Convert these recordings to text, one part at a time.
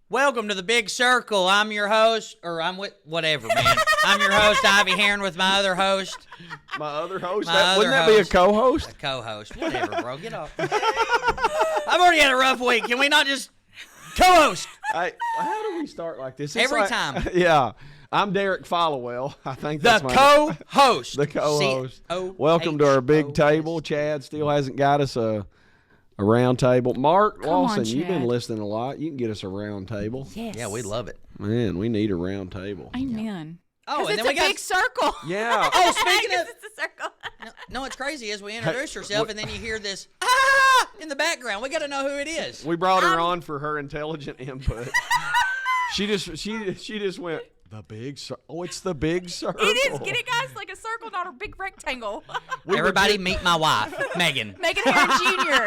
Welcome to the Big Circle. I'm your host, or I'm with whatever, man. I'm your host, Ivy Heron, with my other host. My other host? other Wouldn't that be a host. co-host? A co-host. Whatever, bro. Get off. I've already had a rough week. Can we not just co-host? How do we start like this? Every time. Yeah. I'm Derek Followell. I think The that's my co-host. The co-host. C-O-H-O-S. Welcome to our big table. Chad still hasn't got us a round table. Mark Lawson, you've been listening a lot. You can get us a round table. Yes. Yeah, we love it. Man, we need a round table. Amen. Oh, and it's then we got big circle. Yeah. Oh, speaking of, it's a circle. no, what's crazy is we introduce yourself, and then you hear this in the background. We got to know who it is. We brought her on for her intelligent input. She just went, the big circle. Oh, it's the big circle. It is. Get it, guys? Like a circle, not a big rectangle. Everybody meet my wife, Megan. Megan Heron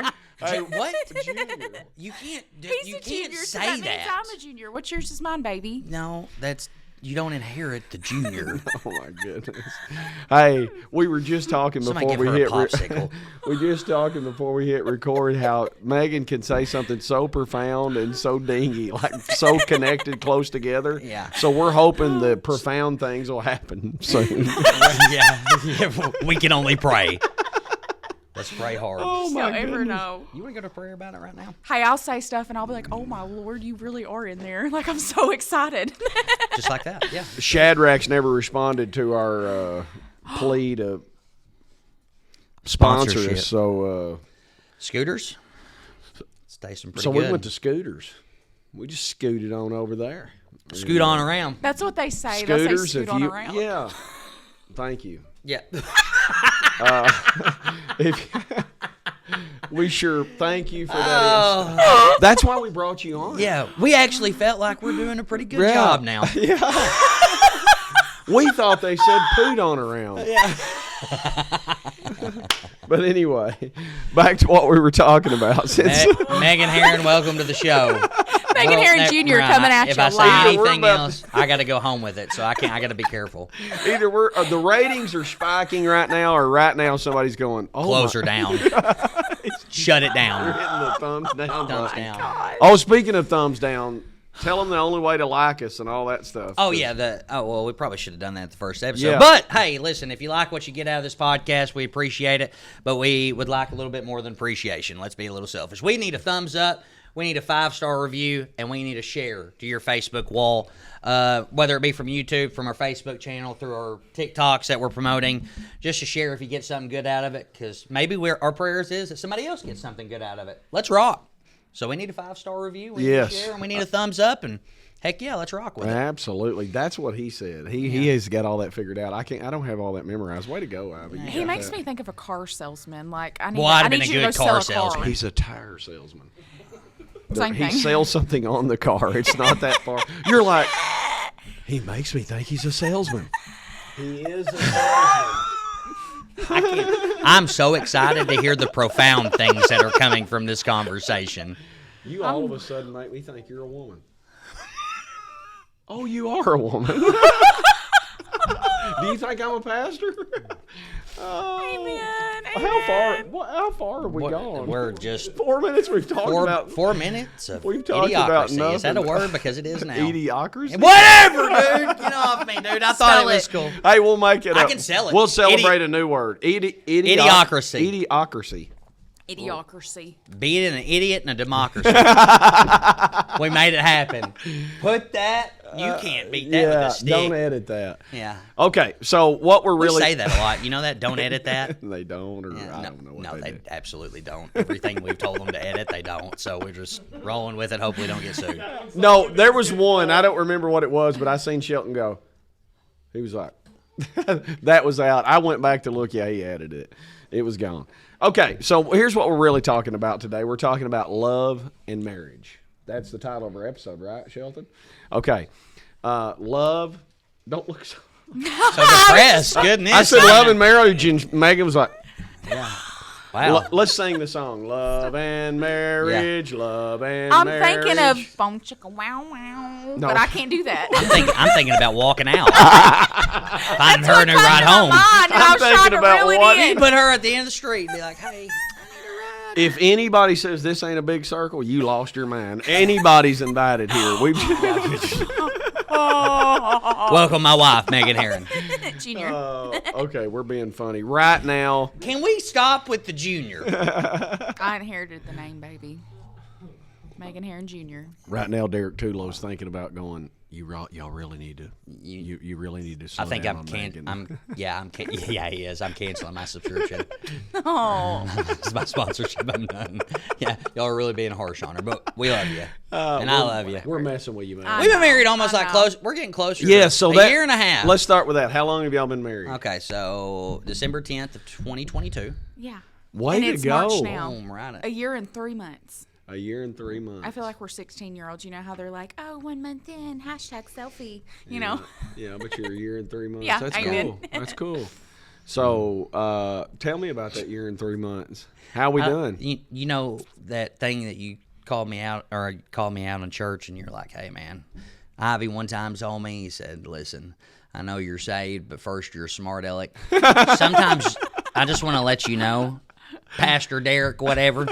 Jr. Hey, What? Junior. You can't. He's You a can't junior, so say that means I'm a junior. What's yours is mine, baby. No, that's you don't inherit the junior. Oh my goodness! Hey, we were just talking Somebody before give we her a hit. popsicle. We just talking before we hit record how Megan can say something so profound and so dingy, like so connected, close together. Yeah. So we're hoping the profound things will happen soon. yeah, we can only pray. Let's pray hard. Oh my Don't ever goodness! know. You want to go to prayer about it right now? Hey, I'll say stuff and I'll be like, "Oh my Lord, you really are in there!" Like I'm so excited. Just like that. Yeah. Shadrack's never responded to our plea to sponsor Sponsorship. us. So, Scooters. It's tasting pretty so good. we went to Scooters. We just scooted on over there. Scoot on around. That's what they say. They'll say Scooters, scoot if on you, around. yeah. Thank you. Yeah. We sure thank you for that. That's why we brought you on. Yeah. We actually felt like we're doing a pretty good Yeah. job now. We thought they said poot on around. Yeah. But anyway, back to what we were talking about. Since Megan Heron, welcome to the show. Megan Well, Heron never Jr. mind. coming at If you I say live. We're anything about else, I got to go home with it. So I can't. I got to be careful. either we're the ratings are spiking right now, or right now somebody's going, "Oh, Close her down. Shut it We're down. hitting the thumbs down. Thumbs button. down. Oh, speaking of thumbs down, tell them the only way to like us and all that stuff. Oh yeah, well, we probably should have done that at the first episode. Yeah. But hey, listen, if you like what you get out of this podcast, we appreciate it. But we would like a little bit more than appreciation. Let's be a little selfish. We need a thumbs up, we need a 5-star review, and we need a share to your Facebook wall. Whether it be from YouTube, from our Facebook channel, through our TikToks that we're promoting, just to share if you get something good out of it. Because maybe our prayers is that somebody else gets something good out of it. Let's rock. So we need a 5-star review, we need a share, and we need a thumbs up, and heck yeah, let's rock with it. Absolutely, that's what he said. He has got all that figured out. I don't have all that memorized. Way to go, Ivy. He makes me think of a car salesman. Like I need, Well, I'd I have need been a you to go good sell car a car. salesman. He's a tire salesman. Same He thing. sells something on the car. It's not that far. You're like, he makes me think he's a salesman. He is a salesman. I'm so excited to hear the profound things that are coming from this conversation. You all of a sudden make me think you're a woman. Oh, you are a woman. Do you think I'm a pastor? Oh, Amen. How far have we gone? We're just 4 minutes. We've talked about 4 minutes of We've talked about idiocracy. Is that a nothing. word? Because it is now. idiocracy. Whatever, dude. Get off me, dude. I thought Spell it was it. cool. Hey, we'll make it I up. can sell it. We'll celebrate a new word. Idiocracy. Idiocracy. Idiocracy. Be it an idiot and a democracy. We made it happen. Put that. You can't beat that with a stick. Don't edit that. Yeah. Okay, so what we're We really say that a lot. You know that? Don't edit that. they don't, or Yeah, I don't know what no, they do. absolutely don't. Everything we've told them to edit, they don't. So we're just rolling with it. Hopefully, don't get sued. No, there was one. I don't remember what it was, but I seen Shelton go. He was like, that was out. I went back to look. Yeah, he added it. It was gone. Okay, so here's what we're really talking about today. We're talking about love and marriage. That's the title of our episode, right, Shelton? Okay. Love. Don't look so. So depressed. Goodness. I said love and marriage, and Megan was like, Wow. let's sing the song. Love and marriage, love and I'm marriage. thinking of phone chicka wow wow, No. but I can't do that. I'm thinking about walking out. Finding her and her ride home. I was thinking trying to about reel it what- in. Put her at the end of the street and be like, hey, I need a ride If anybody says this ain't a big circle, you lost your mind. Anybody's invited here. Welcome, my wife, Megan Heron. Junior. Okay, we're being funny right now. Can we stop with the junior? I inherited the name, baby. Megan Heron Jr. Right now, Derek Tulo's thinking about going. Y'all really need to. You really need to. Slow I think down I'm on Megan. Yeah, he is. I'm canceling my subscription. Oh. It's my sponsorship. I'm done. Yeah, y'all are really being harsh on her, but we love you, and I love you. We're messing with you, man. We've been married almost like close. We're getting closer. Yeah, to so a year and a half. Let's start with that. How long have y'all been married? Okay, so December 10th of 2022. Yeah. Way and to it's go! March now. Boom, right. A year and 3 months. A year and 3 months. I feel like we're 16-year-olds. You know how they're like, oh, 1 month in, #selfie. You know? Yeah, but you're a year and 3 months. Yeah, That's amen. cool. That's cool. So, tell me about that year and 3 months. How we doing? You know that thing that you called me out in church, and you're like, hey, man, Ivy one time told me, he said, listen, I know you're saved, but first you're a smart aleck. Sometimes I just want to let you know, Pastor Derek, whatever.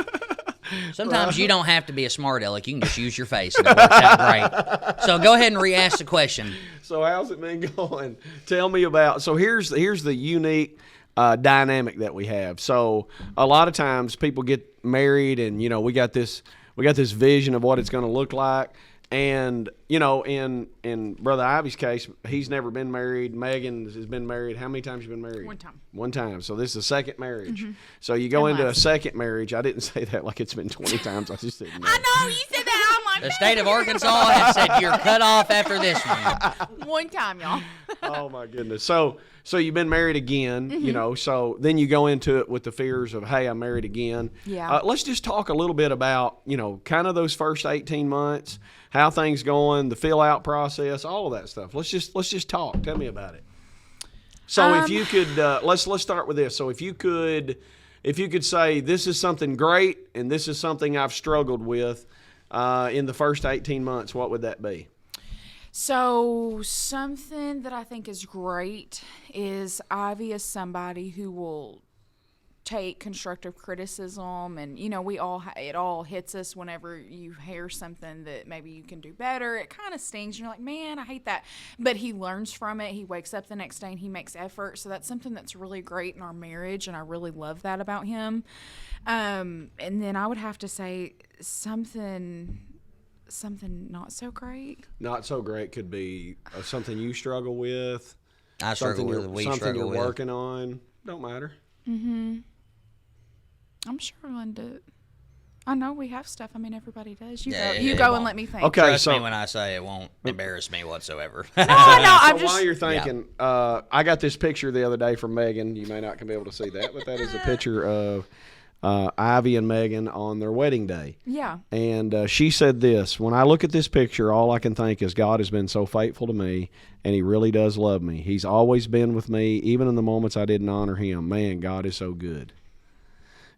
Sometimes you don't have to be a smart aleck. You can just use your face, and it works out great. So go ahead and re-ask the question. So how's it been going? Tell me about. So here's the unique dynamic that we have. So a lot of times people get married, and we got this vision of what it's going to look like. And in Brother Ivy's case, he's never been married. Megan has been married. How many times you been married? One time. One time. So this is a second marriage. Mm-hmm. So you go into a second marriage. I didn't say that like it's been 20 times. I just didn't know. I know, you said that. I'm like, The state of Arkansas has said you're cut off after this one. one time, y'all. Oh my goodness. So you've been married again, so then you go into it with the fears of, hey, I'm married again. Yeah. Let's just talk a little bit about, kind of those first 18 months, how things going, the fill out process, all of that stuff. Let's just talk. Tell me about it. So if you could, let's start with this. So if you could say, this is something great and this is something I've struggled with in the first 18 months, what would that be? So something that I think is great is Ivy is somebody who will take constructive criticism, and it all hits us whenever you hear something that maybe you can do better. It kind of stings. You're like, man, I hate that. But he learns from it. He wakes up the next day and he makes effort. So that's something that's really great in our marriage, and I really love that about him. And then I would have to say something not so great. Not so great could be something you struggle with. I struggle with it. We something struggle you're with working on. Don't matter. Mm-hmm. I'm struggling to. I know we have stuff. I mean, everybody does. You go and let me think. Okay, Trust so me when I say it won't embarrass me whatsoever. No, I'm so just. while you're thinking, I got this picture the other day from Megan. You may not be able to see that, but that is a picture of Ivy and Megan on their wedding day. Yeah. And she said this, when I look at this picture, all I can think is God has been so faithful to me, and he really does love me. He's always been with me, even in the moments I didn't honor him. Man, God is so good.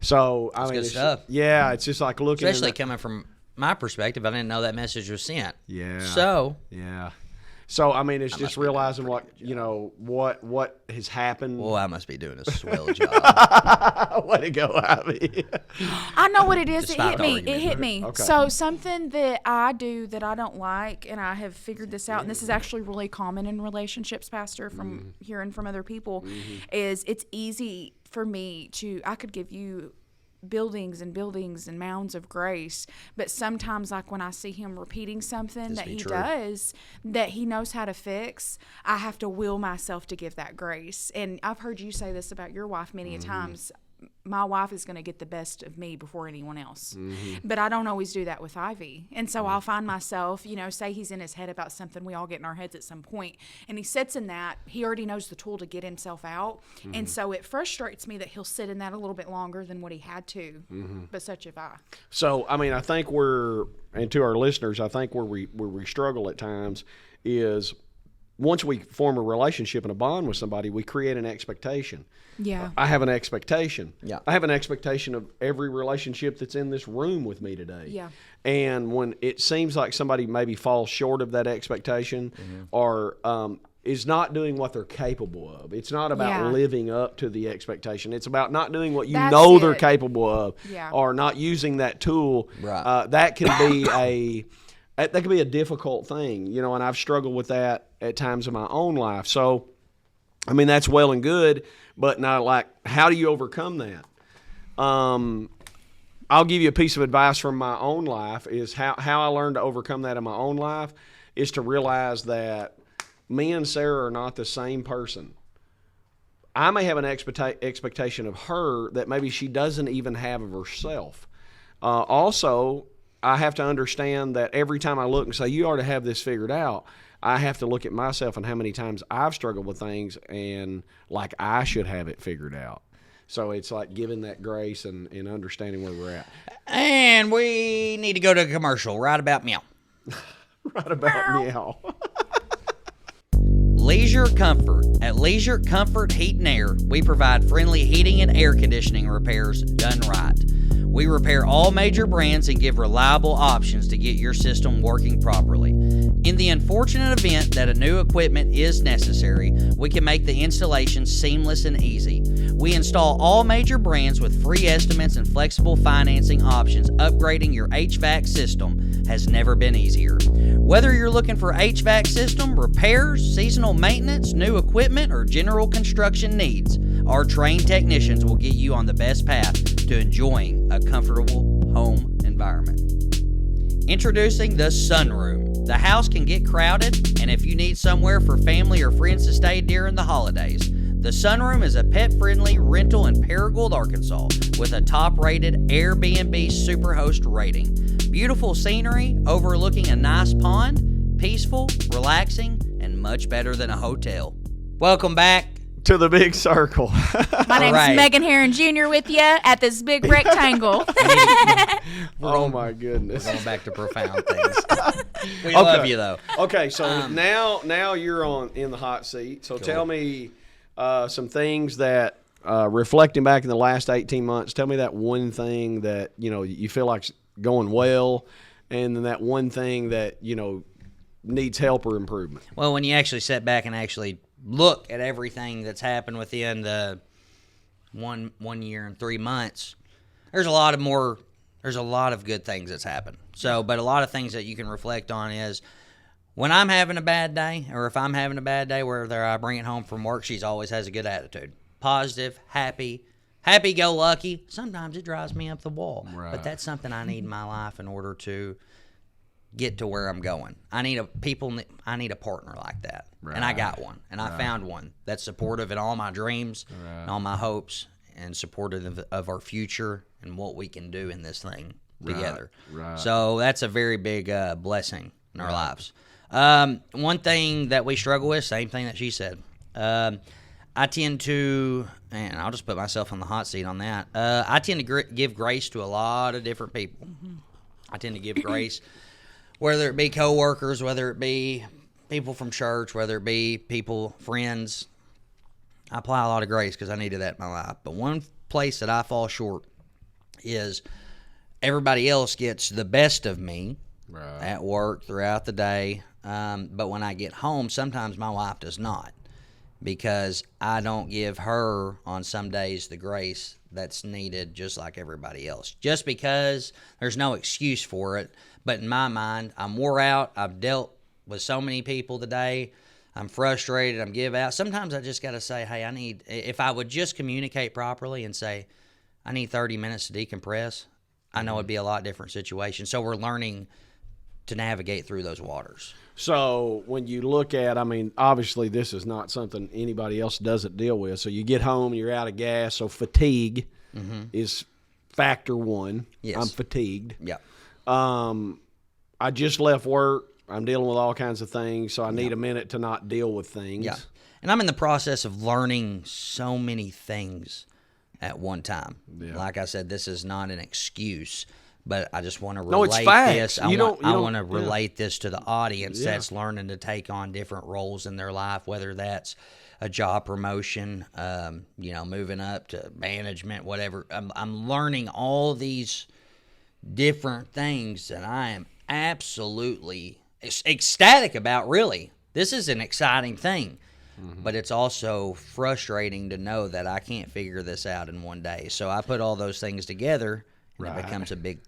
So, I mean, good stuff. Yeah, it's just like looking Especially coming from my perspective, I didn't know that message was sent. Yeah. So. Yeah. So, I mean, it's just realizing what has happened. Well, I must be doing a swell job. Way to go, Ivy. I know what it is. Despite It hit me. Okay. So something that I do that I don't like, and I have figured this out, and this is actually really common in relationships, Pastor, from hearing from other people, is it's easy for me I could give you buildings and mounds of grace, but sometimes, like when I see him repeating something that he does that he knows how to fix, I have to will myself to give that grace. And I've heard you say this about your wife many a times. My wife is going to get the best of me before anyone else. But I don't always do that with Ivy. And so I'll find myself, say he's in his head about something. We all get in our heads at some point. And he sits in that. He already knows the tool to get himself out. And so it frustrates me that he'll sit in that a little bit longer than what he had to. But such have I. So, I mean, I think and to our listeners, I think where we struggle at times is once we form a relationship and a bond with somebody, we create an expectation. Yeah. I have an expectation. Yeah. I have an expectation of every relationship that's in this room with me today. Yeah. And when it seems like somebody maybe falls short of that expectation or is not doing what they're capable of. It's not about living up to the expectation. It's about not doing what they're capable of, or not using that tool. Right. That can be a difficult thing, you know, and I've struggled with that at times in my own life. So, I mean, that's well and good, but now, like, how do you overcome that? I'll give you a piece of advice from my own life is how I learned to overcome that in my own life is to realize that me and Sarah are not the same person. I may have an expectation of her that maybe she doesn't even have of herself. Also, I have to understand that every time I look and say, you ought to have this figured out, I have to look at myself and how many times I've struggled with things and like I should have it figured out. So it's like giving that grace and understanding where we're at. And we need to go to a commercial right about meow. Right about meow. Leisure Comfort. At Leisure Comfort Heat and Air, we provide friendly heating and air conditioning repairs done right. We repair all major brands and give reliable options to get your system working properly. In the unfortunate event that a new equipment is necessary, we can make the installation seamless and easy. We install all major brands with free estimates and flexible financing options. Upgrading your HVAC system has never been easier. Whether you're looking for HVAC system, repairs, seasonal maintenance, new equipment, or general construction needs, our trained technicians will get you on the best path to enjoying a comfortable home environment. Introducing the Sunroom. The house can get crowded, and if you need somewhere for family or friends to stay during the holidays, the Sunroom is a pet-friendly rental in Paragould, Arkansas, with a top-rated Airbnb Superhost rating. Beautiful scenery overlooking a nice pond, peaceful, relaxing, and much better than a hotel. Welcome back to the big circle. My name's Megan Herron Jr. with you at this big rectangle. Oh my goodness. We're going back to profound things. We love you though. Okay, so now you're in the hot seat. So tell me some things that reflecting back in the last 18 months, tell me that one thing that, you know, you feel like's going well, and then that one thing that, you know, needs help or improvement. Well, when you actually sit back and actually look at everything that's happened within the one year and 3 months, there's a lot of good things that's happened. So, but a lot of things that you can reflect on is when I'm having a bad day, or if I'm having a bad day, whether I bring it home from work, she's always has a good attitude. Positive, happy-go-lucky. Sometimes it drives me up the wall. Right. But that's something I need in my life in order to get to where I'm going. I need a partner like that. Right. And I got one. And I found one that's supportive in all my dreams and all my hopes, and supportive of our future and what we can do in this thing together. Right. So that's a very big blessing in our lives. One thing that we struggle with, same thing that she said. I tend to, and I'll just put myself on the hot seat on that. I tend to give grace to a lot of different people. I tend to give grace, whether it be coworkers, whether it be people from church, whether it be people, friends. I apply a lot of grace because I needed that in my life. But one place that I fall short is everybody else gets the best of me at work throughout the day. But when I get home, sometimes my wife does not, because I don't give her on some days the grace that's needed, just like everybody else. Just because there's no excuse for it. But in my mind, I'm wore out. I've dealt with so many people today. I'm frustrated. I'm give out. Sometimes I just got to say, hey, if I would just communicate properly and say, I need 30 minutes to decompress, I know it'd be a lot different situation. So we're learning to navigate through those waters. So when you look at, I mean, obviously this is not something anybody else doesn't deal with. So you get home, you're out of gas. So fatigue is factor one. Yes. I'm fatigued. Yeah. I just left work. I'm dealing with all kinds of things. So I need a minute to not deal with things. Yeah. And I'm in the process of learning so many things at one time. Yeah. Like I said, this is not an excuse. But I just want to relate this. I want to relate this to the audience that's learning to take on different roles in their life, whether that's a job promotion, moving up to management, whatever. I'm learning all these different things, and I am absolutely ecstatic about, really. This is an exciting thing, but it's also frustrating to know that I can't figure this out in one day. So I put all those things together, and it becomes a big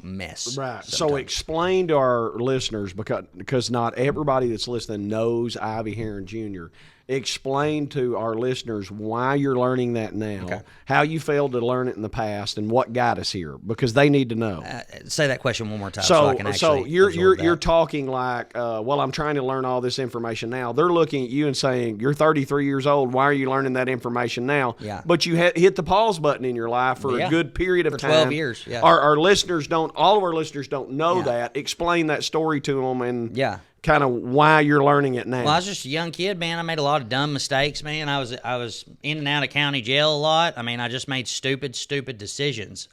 mess. Right. So sometimes. explain to our listeners, because not everybody that's listening knows Ivy Heron Jr. Explain to our listeners why you're learning that now, how you failed to learn it in the past, and what got us here, because they need to know. Say that question one more time so I can actually you're talking like, well, I'm trying to learn all this information now. They're looking at you and saying, you're 33 years old. Why are you learning that information now? Yeah. But you hit the pause button in your life for a good period of time. 12 years. Yeah. Our listeners don't. All of our listeners don't know that. Explain that story to them and kind of why you're learning it now. Well, I was just a young kid, man. I made a lot of dumb mistakes, man. I was in and out of county jail a lot. I mean, I just made stupid decisions.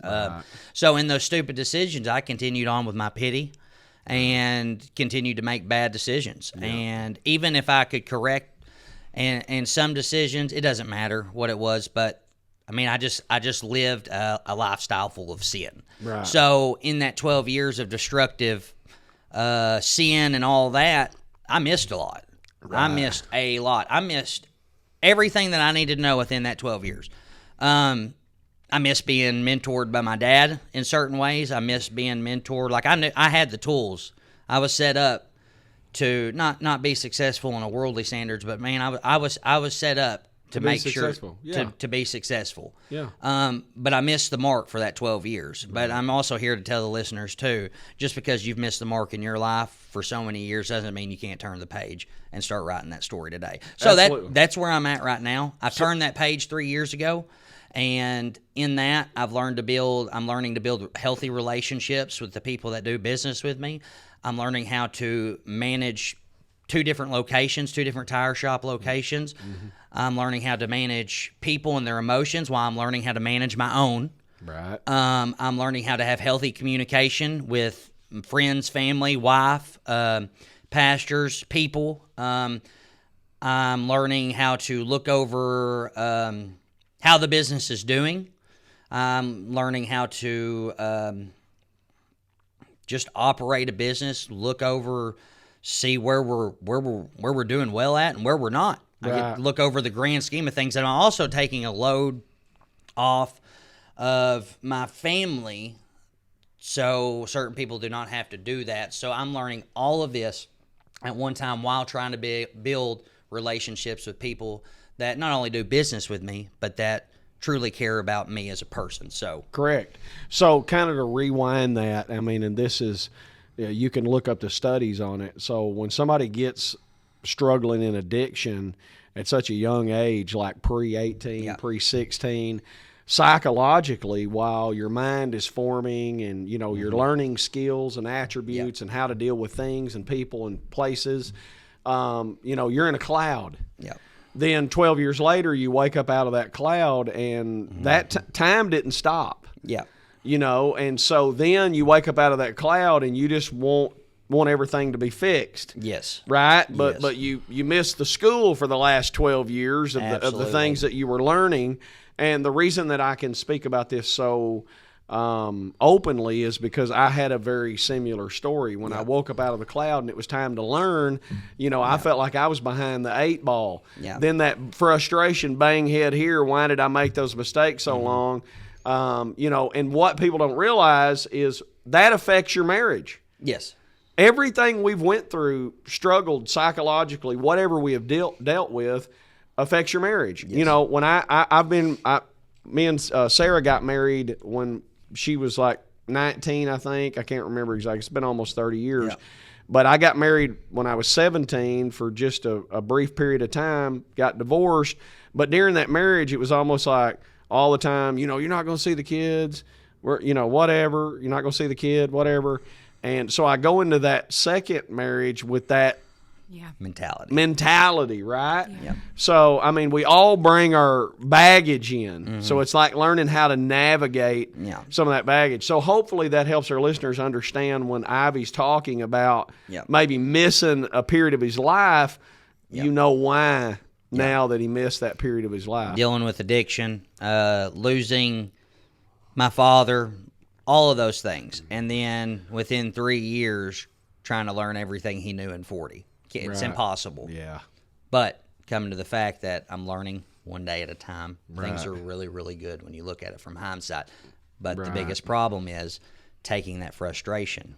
So in those stupid decisions, I continued on with my pity and continued to make bad decisions. Yeah. And even if I could correct and some decisions, it doesn't matter what it was, but I mean, I just lived a lifestyle full of sin. Right. So in that 12 years of destructive sin and all that, I missed a lot. Right. I missed a lot. I missed everything that I needed to know within that 12 years. I missed being mentored by my dad in certain ways. I missed being mentored. Like, I knew I had the tools. I was set up to not be successful in a worldly standards, but man, I was set up to make sure to be successful. Yeah. But I missed the mark for that 12 years. But I'm also here to tell the listeners too, just because you've missed the mark in your life for so many years doesn't mean you can't turn the page and start writing that story today. So that's where I'm at right now. I turned that page 3 years ago, and in that I'm learning to build healthy relationships with the people that do business with me. I'm learning how to manage 2 different locations, 2 different tire shop locations. Mm-hmm. I'm learning how to manage people and their emotions while I'm learning how to manage my own. Right. I'm learning how to have healthy communication with friends, family, wife, pastors, people. I'm learning how to look over how the business is doing. I'm learning how to just operate a business, look over, see where we're doing well at and where we're not. I get to look over the grand scheme of things, and I'm also taking a load off of my family, so certain people do not have to do that. So I'm learning all of this at one time while trying to build relationships with people that not only do business with me, but that truly care about me as a person. So correct. So kind of to rewind that, I mean, and this is, you can look up the studies on it. So when somebody gets struggling in addiction at such a young age, like pre-18, pre-16, psychologically, while your mind is forming and, you're learning skills and attributes and how to deal with things and people and places, you're in a cloud. Yeah. Then 12 years later, you wake up out of that cloud, and that time didn't stop. Yeah. And so then you wake up out of that cloud, and you just want everything to be fixed. Yes. Right? But you missed the school for the last 12 years of the things that you were learning. And the reason that I can speak about this so openly is because I had a very similar story. When I woke up out of the cloud and it was time to learn, I felt like I was behind the 8 ball. Yeah. Then that frustration, bang head here, why did I make those mistakes so long? And what people don't realize is that affects your marriage. Yes. Everything we've went through, struggled psychologically, whatever we have dealt with, affects your marriage. Yes. When me and Sarah got married when she was like 19, I think. I can't remember exactly. It's been almost 30 years. Yeah. But I got married when I was 17 for just a brief period of time, got divorced. But during that marriage, it was almost like all the time, you're not going to see the kids, whatever. You're not going to see the kid, whatever. And so I go into that second marriage with that mentality, right? Yeah. So, I mean, we all bring our baggage in. Mm-hmm. So it's like learning how to navigate some of that baggage. So hopefully that helps our listeners understand when Ivy's talking about maybe missing a period of his life, why now that he missed that period of his life. Dealing with addiction, losing my father, all of those things. And then within 3 years, trying to learn everything he knew in 40. It's Right. impossible. Yeah. But coming to the fact that I'm learning one day at a time, things Right. are really, really good when you look at it from hindsight. But the Right. biggest problem is taking that frustration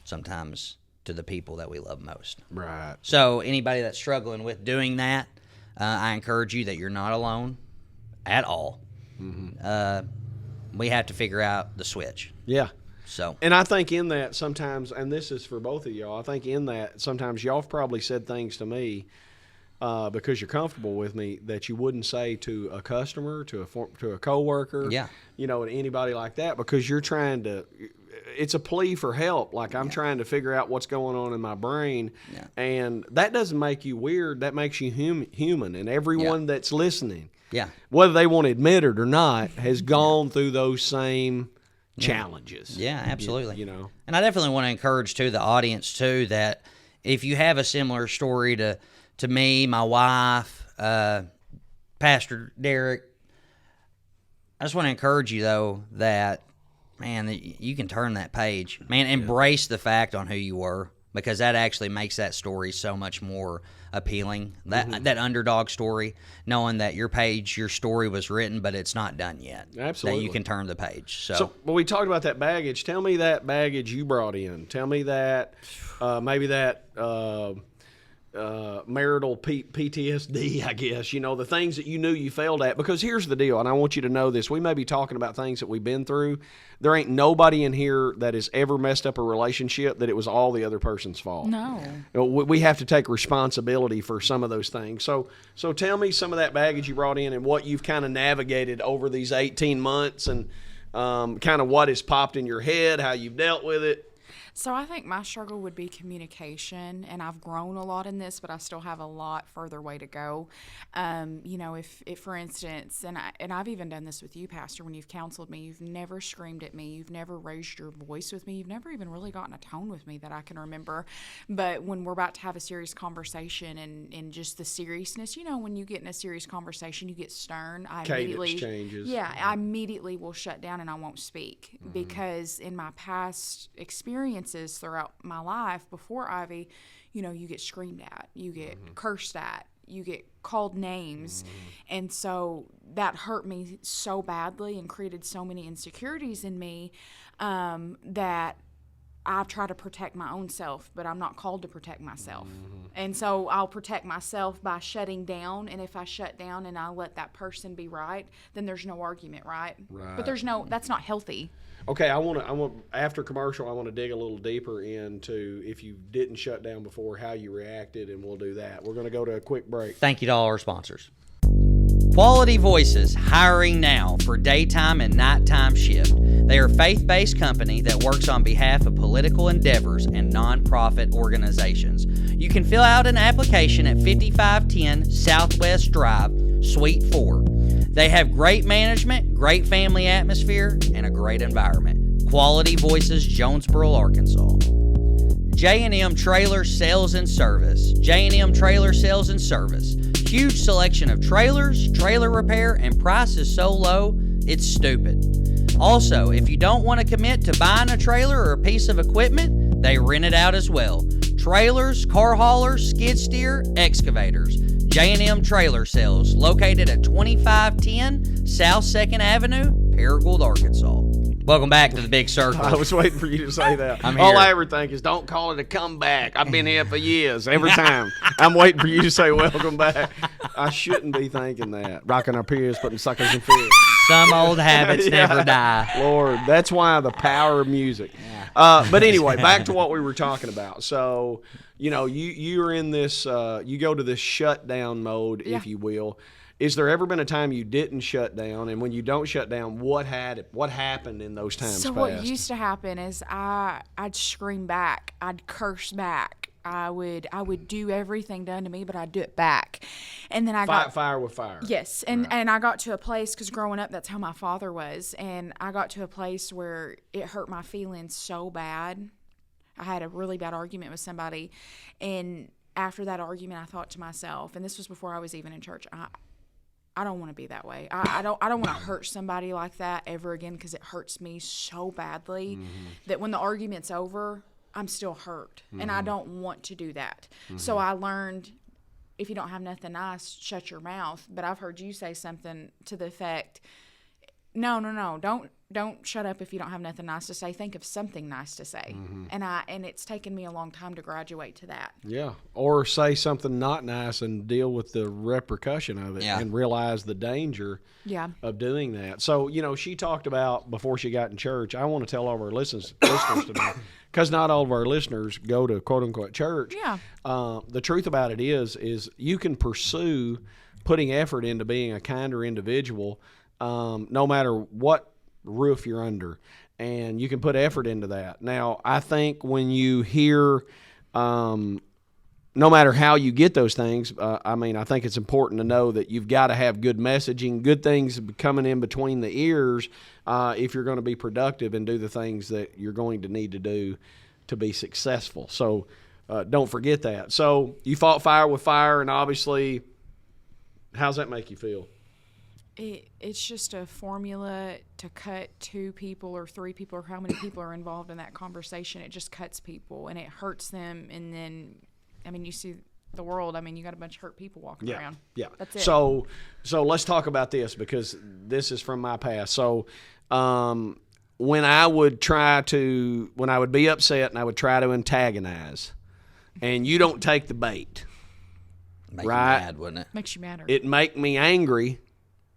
sometimes to the people that we love most. Right. So anybody that's struggling with doing that, I encourage you that you're not alone at all. We have to figure out the switch. Yeah. So And I think in that sometimes, and this is for both of y'all, I think in that sometimes y'all have probably said things to me because you're comfortable with me that you wouldn't say to a customer, to a coworker, Yeah. to anybody like that, because you're trying to. It's a plea for help. Like I'm trying to figure out what's going on in my brain, and that doesn't make you weird. That makes you human. And everyone that's listening, whether they want to admit it or not, has gone through those same challenges. Yeah, absolutely. And I definitely want to encourage too the audience too that if you have a similar story to me, my wife, Pastor Derek, I just want to encourage you though that man, that you can turn that page. Man, embrace the fact on who you were, because that actually makes that story so much more appealing. That underdog story, knowing that your story was written, but it's not done yet. Absolutely. That you can turn the page. So when we talked about that baggage, tell me that baggage you brought in. Tell me that maybe that marital PTSD, I guess, the things that you knew you failed at. Because here's the deal, and I want you to know this. We may be talking about things that we've been through. There ain't nobody in here that has ever messed up a relationship that it was all the other person's fault. No. We have to take responsibility for some of those things. So tell me some of that baggage you brought in and what you've kind of navigated over these 18 months and kind of what has popped in your head, how you've dealt with it. So I think my struggle would be communication, and I've grown a lot in this, but I still have a lot further way to go. If for instance, and I've even done this with you, Pastor, when you've counseled me, you've never screamed at me, you've never raised your voice with me, you've never even really gotten a tone with me that I can remember. But when we're about to have a serious conversation and just the seriousness, when you get in a serious conversation, you get stern. Cadence changes. Yeah, I immediately will shut down and I won't speak because in my past experiences throughout my life before Ivy, you get screamed at, you get cursed at, you get called names. And so that hurt me so badly and created so many insecurities in me that I try to protect my own self, but I'm not called to protect myself. And so I'll protect myself by shutting down. And if I shut down and I let that person be right, then there's no argument, right? But that's not healthy. Okay, I want after commercial, I want to dig a little deeper into if you didn't shut down before, how you reacted, and we'll do that. We're going to go to a quick break. Thank you to all our sponsors. Quality Voices, hiring now for daytime and nighttime shift. They are a faith-based company that works on behalf of political endeavors and nonprofit organizations. You can fill out an application at 5510 Southwest Drive, Suite 4. They have great management, great family atmosphere, and a great environment. Quality Voices, Jonesboro, Arkansas. J&M Trailer Sales and Service. J&M Trailer Sales and Service. Huge selection of trailers, trailer repair, and prices so low, it's stupid. Also, if you don't want to commit to buying a trailer or a piece of equipment, they rent it out as well. Trailers, car haulers, skid steer, excavators. J&M Trailer Sales, located at 2510 South 2nd Avenue, Paragould, Arkansas. Welcome back to the Big Circle. I was waiting for you to say that. I'm here. All I ever think is, don't call it a comeback. I've been here for years. Every time. I'm waiting for you to say, welcome back. I shouldn't be thinking that. Rocking our peers, putting suckers in fear. Some old habits never die. Lord, that's why the power of music. But anyway, back to what we were talking about. So, you're in this, you go to this shutdown mode, if you will. Is there ever been a time you didn't shut down? And when you don't shut down, what happened in those times So past? what used to happen is I'd scream back. I'd curse back. I would do everything done to me, but I'd do it back. And then I got fire with fire. Yes, and I got to a place, because growing up, that's how my father was, and I got to a place where it hurt my feelings so bad. I had a really bad argument with somebody, and after that argument, I thought to myself, and this was before I was even in church, I don't want to be that way. I don't want to hurt somebody like that ever again, because it hurts me so badly that when the argument's over, I'm still hurt, and I don't want to do that. So I learned, if you don't have nothing nice, shut your mouth. But I've heard you say something to the effect, no, don't shut up if you don't have nothing nice to say. Think of something nice to say. And it's taken me a long time to graduate to that. Yeah, or say something not nice and deal with the repercussion of it and realize the danger of doing that. So, she talked about before she got in church, I want to tell all of our listeners tonight, because not all of our listeners go to quote-unquote church. Yeah. The truth about it is you can pursue putting effort into being a kinder individual no matter what roof you're under, and you can put effort into that. Now, I think when you hear, no matter how you get those things, I think it's important to know that you've got to have good messaging, good things coming in between the ears if you're going to be productive and do the things that you're going to need to do to be successful. So don't forget that. So you fought fire with fire, and obviously, how's that make you feel? It's just a formula to cut 2 people or 3 people or how many people are involved in that conversation. It just cuts people and it hurts them. And then, you see the world. You got a bunch of hurt people walking around. Yeah. That's it. So let's talk about this, because this is from my past. So when I would be upset and I would try to antagonize, and you don't take the bait, Make you mad, wouldn't it? Makes you madder. It make me angry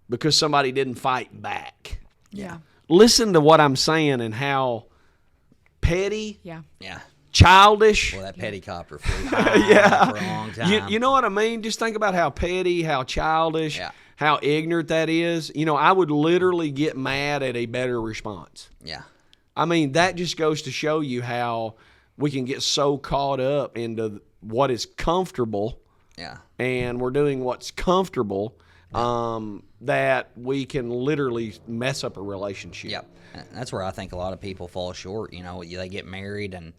because somebody didn't fight back. Yeah. Listen to what I'm saying and how petty, childish. Well, that petty copper flew high for a long time. You know what I mean? Just think about how petty, how childish, how ignorant that is. I would literally get mad at a better response. Yeah. That just goes to show you how we can get so caught up into what is comfortable. Yeah. And we're doing what's comfortable. That we can literally mess up a relationship. Yep. That's where I think a lot of people fall short. They get married and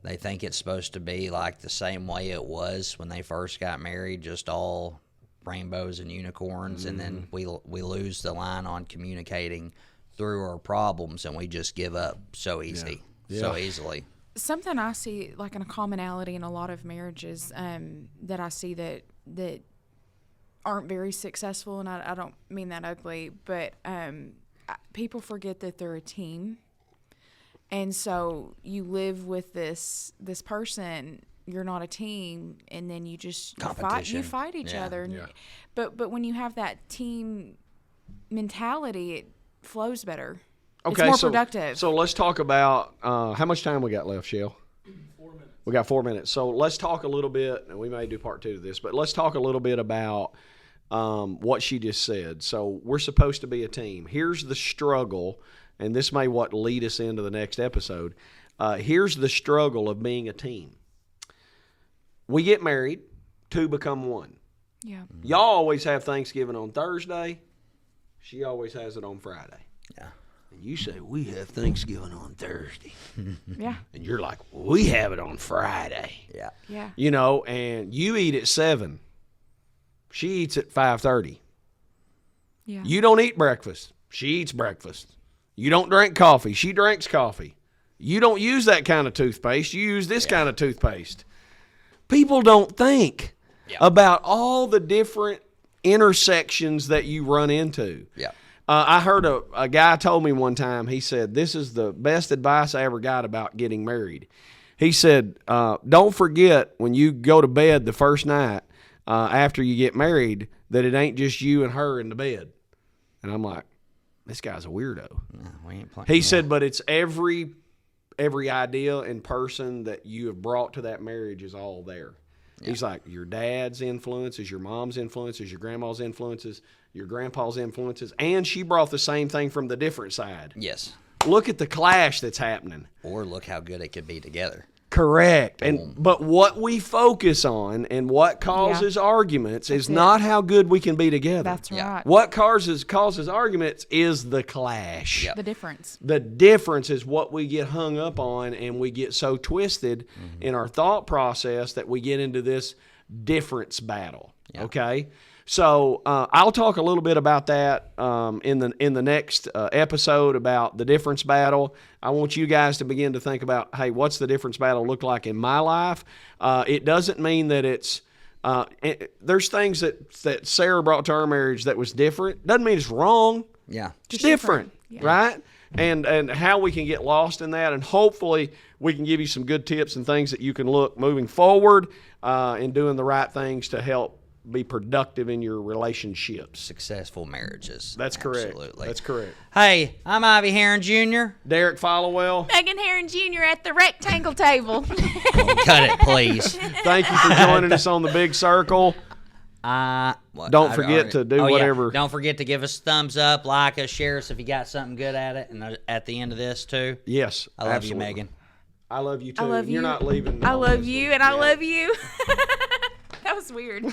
they think it's supposed to be like the same way it was when they first got married, just all rainbows and unicorns, and then we lose the line on communicating through our problems, and we just give up so easily. Something I see, like in a commonality in a lot of marriages, that I see that aren't very successful, and I don't mean that ugly, but people forget that they're a team, and so you live with this person. You're not a team, and then you just fight each other. And but when you have that team mentality, it flows better. Okay, it's more productive. So let's talk about how much time we got left, Shell? 4 minutes. We got 4 minutes. So let's talk a little bit, and we may do part 2 of this, but let's talk a little bit about what she just said. So we're supposed to be a team. Here's the struggle, and this may lead us into the next episode. Here's the struggle of being a team. We get married, 2 become 1. Yeah. Y'all always have Thanksgiving on Thursday. She always has it on Friday. Yeah. And you say, we have Thanksgiving on Thursday. Yeah. And you're like, we have it on Friday. Yeah. Yeah. And you eat at 7. She eats at 5:30. Yeah. You don't eat breakfast. She eats breakfast. You don't drink coffee. She drinks coffee. You don't use that kind of toothpaste. You use this kind of toothpaste. People don't think about all the different intersections that you run into. Yeah. I heard a guy told me one time, he said, this is the best advice I ever got about getting married. He said, don't forget when you go to bed the first night after you get married that it ain't just you and her in the bed. And I'm like, this guy's a weirdo. No, we ain't playing. He said, but it's every idea and person that you have brought to that marriage is all there. Yeah. He's like, your dad's influences, your mom's influences, your grandma's influences, your grandpa's influences, and she brought the same thing from the different side. Yes. Look at the clash that's happening. Or look how good it could be together. Correct. But what we focus on and what causes arguments is not how good we can be together. That's right. What causes arguments is the clash. Yep. The difference. The difference is what we get hung up on, and we get so twisted in our thought process that we get into this difference battle. Yep. Okay? So I'll talk a little bit about that in the next episode about the difference battle. I want you guys to begin to think about, hey, what's the difference battle look like in my life? It doesn't mean that it's there's things that Sarah brought to our marriage that was different. Doesn't mean it's wrong. Yeah, It's different, Yeah. right? And how we can get lost in that, and hopefully we can give you some good tips and things that you can look moving forward in doing the right things to help be productive in your relationships. successful marriages. That's correct. Absolutely. That's correct. Hey, I'm Ivy Heron Jr. Derek Followell, Megan Heron Jr. at the rectangle table. Cut it, please. thank you for joining us on the Big Circle. Don't forget to do whatever. Don't forget to give us a thumbs up, like us, share us if you got something good at it. And at the end of this, too, Yes, I love absolutely. you, Megan. I love you too. I love you. You're not leaving. I on love this you, one. and I Yeah. love you. That was weird.